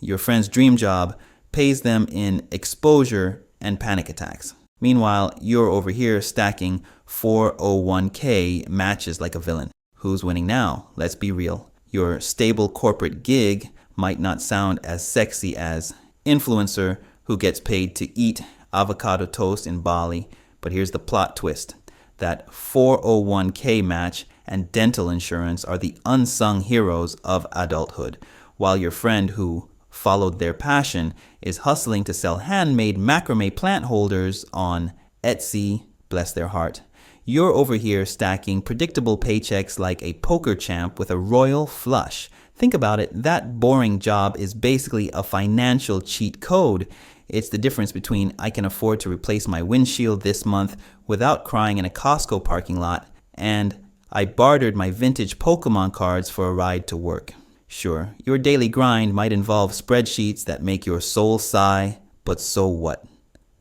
Your friend's dream job pays them in exposure and panic attacks. Meanwhile, you're over here stacking 401k matches like a villain. Who's winning now? Let's be real. Your stable corporate gig might not sound as sexy as influencer who gets paid to eat avocado toast in Bali, but here's the plot twist. That 401k match and dental insurance are the unsung heroes of adulthood, while your friend who followed their passion is hustling to sell handmade macrame plant holders on Etsy, bless their heart. You're over here stacking predictable paychecks like a poker champ with a royal flush. Think about it, that boring job is basically a financial cheat code. It's the difference between I can afford to replace my windshield this month without crying in a Costco parking lot and I bartered my vintage Pokemon cards for a ride to work. Sure, your daily grind might involve spreadsheets that make your soul sigh, but so what?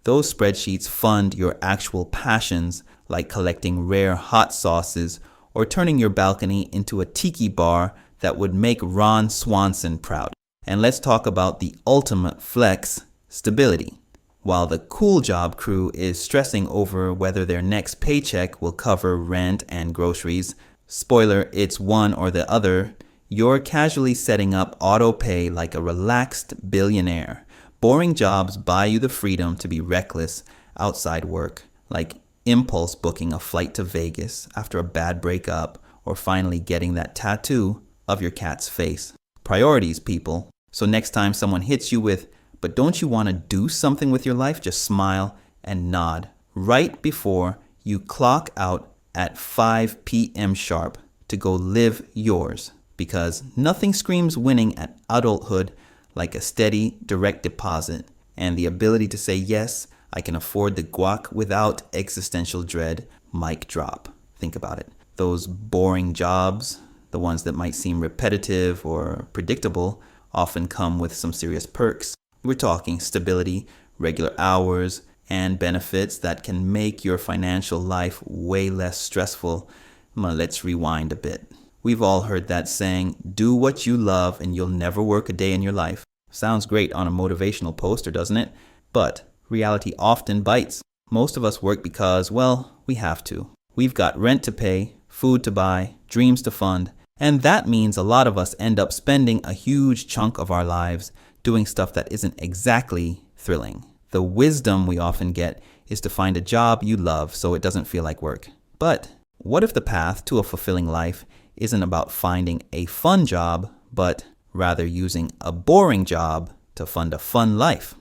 Those spreadsheets fund your actual passions like collecting rare hot sauces or turning your balcony into a tiki bar that would make Ron Swanson proud. And let's talk about the ultimate flex, stability. While the cool job crew is stressing over whether their next paycheck will cover rent and groceries, spoiler, it's one or the other, you're casually setting up auto pay like a relaxed billionaire. Boring jobs buy you the freedom to be reckless outside work, like impulse booking a flight to Vegas after a bad breakup or finally getting that tattoo of your cat's face. Priorities, people. So next time someone hits you with, but don't you want to do something with your life? Just smile and nod right before you clock out at 5 p.m. sharp to go live yours. Because nothing screams winning at adulthood like a steady direct deposit and the ability to say, yes, I can afford the guac without existential dread. Mic drop. Think about it. Those boring jobs, the ones that might seem repetitive or predictable, often come with some serious perks. We're talking stability, regular hours, and benefits that can make your financial life way less stressful. Let's rewind a bit. We've all heard that saying, do what you love and you'll never work a day in your life. Sounds great on a motivational poster, doesn't it? But reality often bites. Most of us work because, well, we have to. We've got rent to pay, food to buy, dreams to fund, and that means a lot of us end up spending a huge chunk of our lives doing stuff that isn't exactly thrilling. The wisdom we often get is to find a job you love so it doesn't feel like work. But what if the path to a fulfilling life isn't about finding a fun job, but rather using a boring job to fund a fun life?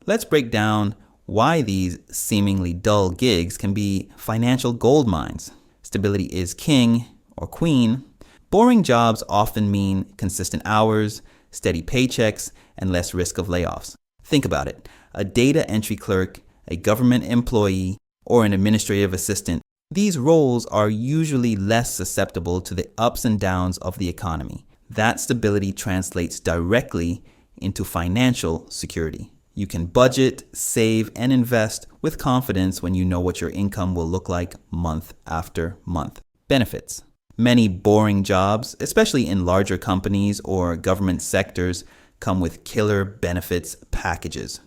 Let's break down why these seemingly dull gigs can be financial gold mines. Stability is king or queen. Boring jobs often mean consistent hours, steady paychecks, and less risk of layoffs. Think about it. A data entry clerk, a government employee, or an administrative assistant. These roles are usually less susceptible to the ups and downs of the economy. That stability translates directly into financial security. You can budget, save, and invest with confidence when you know what your income will look like month after month. Benefits. Many boring jobs, especially in larger companies or government sectors, come with killer benefits packages.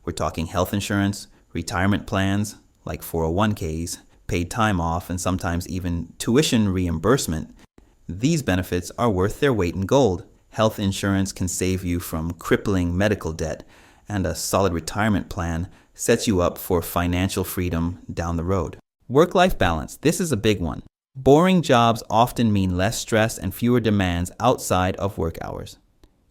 We're talking health insurance, retirement plans like 401ks, paid time off, and sometimes even tuition reimbursement. These benefits are worth their weight in gold. Health insurance can save you from crippling medical debt, and a solid retirement plan sets you up for financial freedom down the road. Work-life balance. This is a big one. Boring jobs often mean less stress and fewer demands outside of work hours.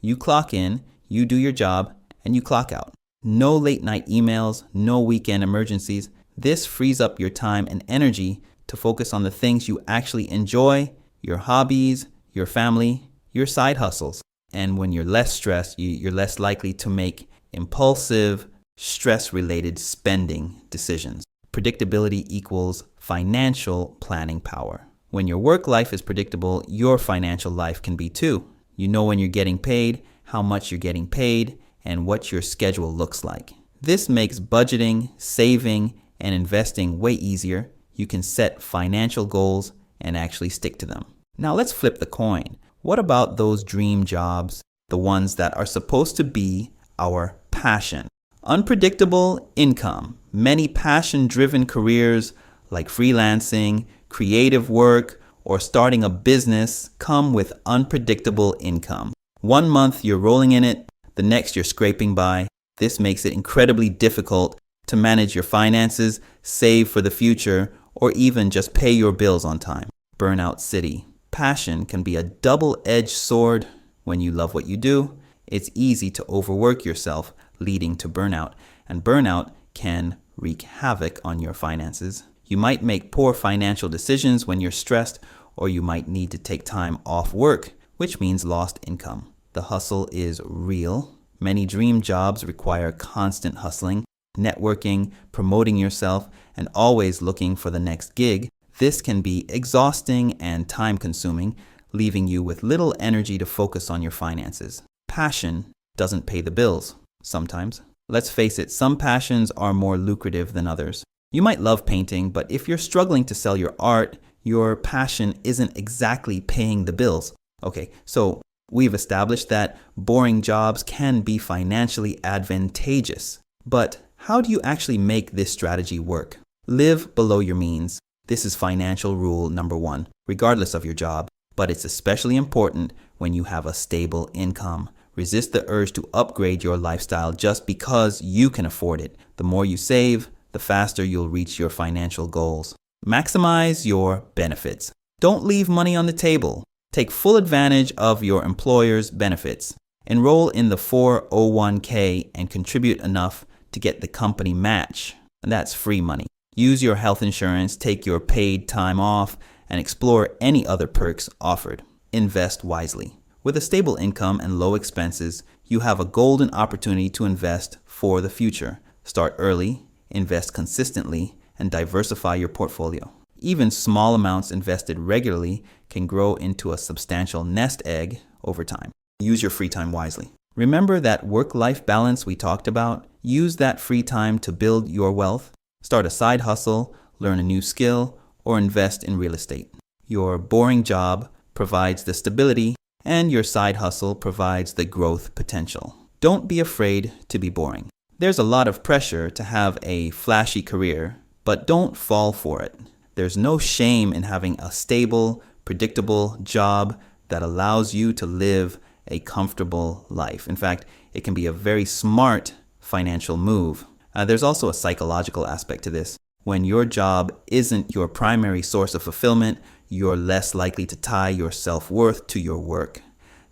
You clock in, you do your job, and you clock out. No late night emails, no weekend emergencies. This frees up your time and energy to focus on the things you actually enjoy, your hobbies, your family, your side hustles. And when you're less stressed, you're less likely to make impulsive, stress-related spending decisions. Predictability equals financial planning power. When your work life is predictable, your financial life can be too. You know when you're getting paid, how much you're getting paid, and what your schedule looks like. This makes budgeting, saving, and investing way easier. You can set financial goals and actually stick to them. Now let's flip the coin. What about those dream jobs the ones that are supposed to be our passion. Unpredictable income. Many passion-driven careers like freelancing, creative work, or starting a business come with unpredictable income. One month you're rolling in it, the next you're scraping by. This makes it incredibly difficult to manage your finances, save for the future, or even just pay your bills on time. Burnout City. Passion can be a double-edged sword. When you love what you do, it's easy to overwork yourself, leading to burnout. And burnout can wreak havoc on your finances. You might make poor financial decisions when you're stressed, or you might need to take time off work, which means lost income. The hustle is real. Many dream jobs require constant hustling, networking, promoting yourself, and always looking for the next gig. This can be exhausting and time-consuming, leaving you with little energy to focus on your finances. Passion doesn't pay the bills, sometimes. Let's face it, some passions are more lucrative than others. You might love painting, but if you're struggling to sell your art, your passion isn't exactly paying the bills. Okay, so we've established that boring jobs can be financially advantageous. But how do you actually make this strategy work? Live below your means. This is financial rule number 1, regardless of your job. But it's especially important when you have a stable income. Resist the urge to upgrade your lifestyle just because you can afford it. The more you save, the faster you'll reach your financial goals. Maximize your benefits. Don't leave money on the table. Take full advantage of your employer's benefits. Enroll in the 401k and contribute enough to get the company match. And that's free money. Use your health insurance, take your paid time off, and explore any other perks offered. Invest wisely. With a stable income and low expenses, you have a golden opportunity to invest for the future. Start early, invest consistently, and diversify your portfolio. Even small amounts invested regularly can grow into a substantial nest egg over time. Use your free time wisely. Remember that work-life balance we talked about? Use that free time to build your wealth. Start a side hustle, learn a new skill, or invest in real estate. Your boring job provides the stability, and your side hustle provides the growth potential. Don't be afraid to be boring. There's a lot of pressure to have a flashy career, but don't fall for it. There's no shame in having a stable, predictable job that allows you to live a comfortable life. In fact, it can be a very smart financial move. There's also a psychological aspect to this. When your job isn't your primary source of fulfillment, you're less likely to tie your self-worth to your work.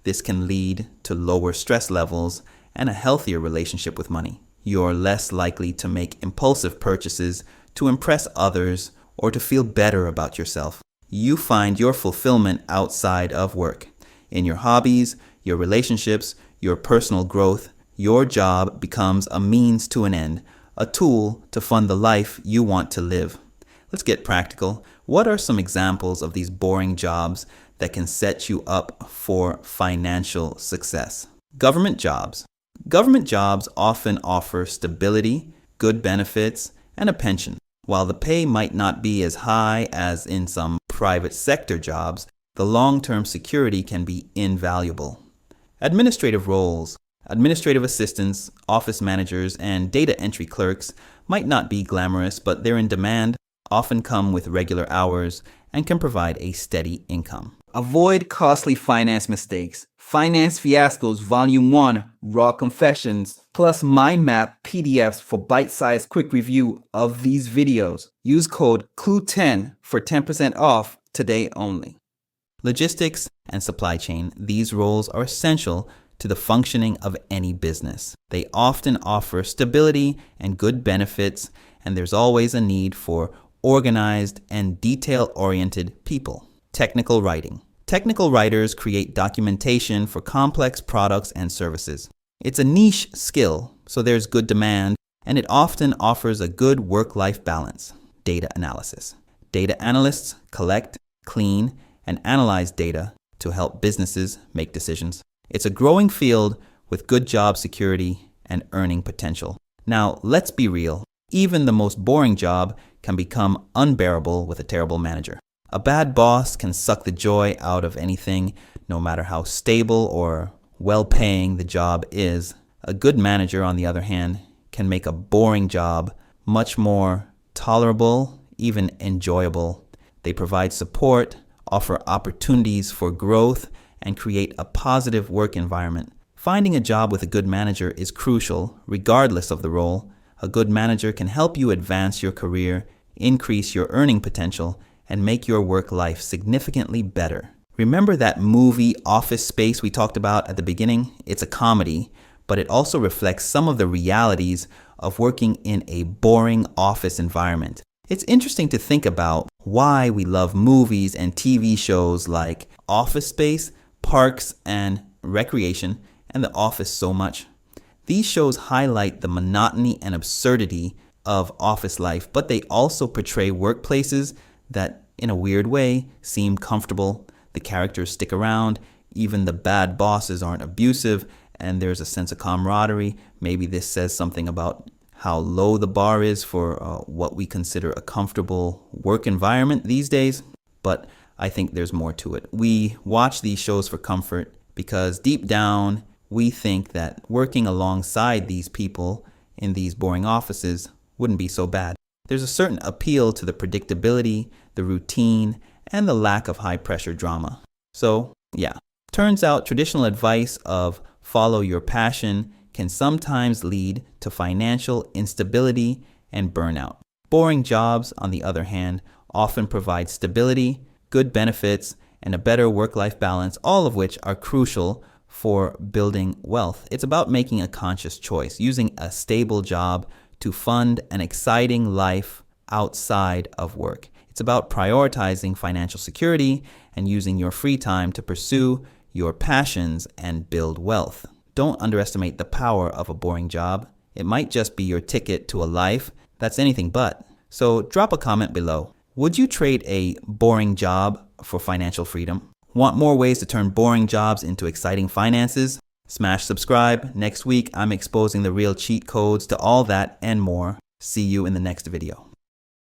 This can lead to lower stress levels and a healthier relationship with money. You're less likely to make impulsive purchases to impress others or to feel better about yourself. You find your fulfillment outside of work. In your hobbies, your relationships, your personal growth, your job becomes a means to an end, a tool to fund the life you want to live. Let's get practical. What are some examples of these boring jobs that can set you up for financial success? Government jobs. Government jobs often offer stability, good benefits, and a pension. While the pay might not be as high as in some private sector jobs, the long-term security can be invaluable. Administrative roles. Administrative assistants, office managers, and data entry clerks might not be glamorous, but they're in demand, often come with regular hours, and can provide a steady income. Avoid costly finance mistakes. Finance Fiascos Volume 1 Raw Confessions plus mind map PDFs for bite-sized quick review of these videos. Use code CLUE10 for 10% off today only. Logistics and supply chain. These roles are essential to the functioning of any business. They often offer stability and good benefits, and there's always a need for organized and detail-oriented people. Technical writing. Technical writers create documentation for complex products and services. It's a niche skill, so there's good demand, and it often offers a good work-life balance. Data analysis. Data analysts collect, clean, and analyze data to help businesses make decisions. It's a growing field with good job security and earning potential. Now, let's be real. Even the most boring job can become unbearable with a terrible manager. A bad boss can suck the joy out of anything, no matter how stable or well-paying the job is. A good manager, on the other hand, can make a boring job much more tolerable, even enjoyable. They provide support, offer opportunities for growth, and create a positive work environment. Finding a job with a good manager is crucial, regardless of the role. A good manager can help you advance your career, increase your earning potential, and make your work life significantly better. Remember that movie Office Space we talked about at the beginning? It's a comedy, but it also reflects some of the realities of working in a boring office environment. It's interesting to think about why we love movies and TV shows like Office Space, Parks and Recreation, and The Office so much. These shows highlight the monotony and absurdity of office life, but they also portray workplaces that, in a weird way, seem comfortable. The characters stick around, even the bad bosses aren't abusive, and there's a sense of camaraderie. Maybe this says something about how low the bar is for what we consider a comfortable work environment these days, but I think there's more to it. We watch these shows for comfort because deep down, we think that working alongside these people in these boring offices wouldn't be so bad. There's a certain appeal to the predictability, the routine, and the lack of high-pressure drama. So, yeah, turns out traditional advice of follow your passion can sometimes lead to financial instability and burnout. Boring jobs, on the other hand, often provide stability, good benefits, and a better work-life balance, all of which are crucial for building wealth. It's about making a conscious choice, using a stable job to fund an exciting life outside of work. It's about prioritizing financial security and using your free time to pursue your passions and build wealth. Don't underestimate the power of a boring job. It might just be your ticket to a life that's anything but. So drop a comment below. Would you trade a boring job for financial freedom? Want more ways to turn boring jobs into exciting finances? Smash subscribe. Next week, I'm exposing the real cheat codes to all that and more. See you in the next video.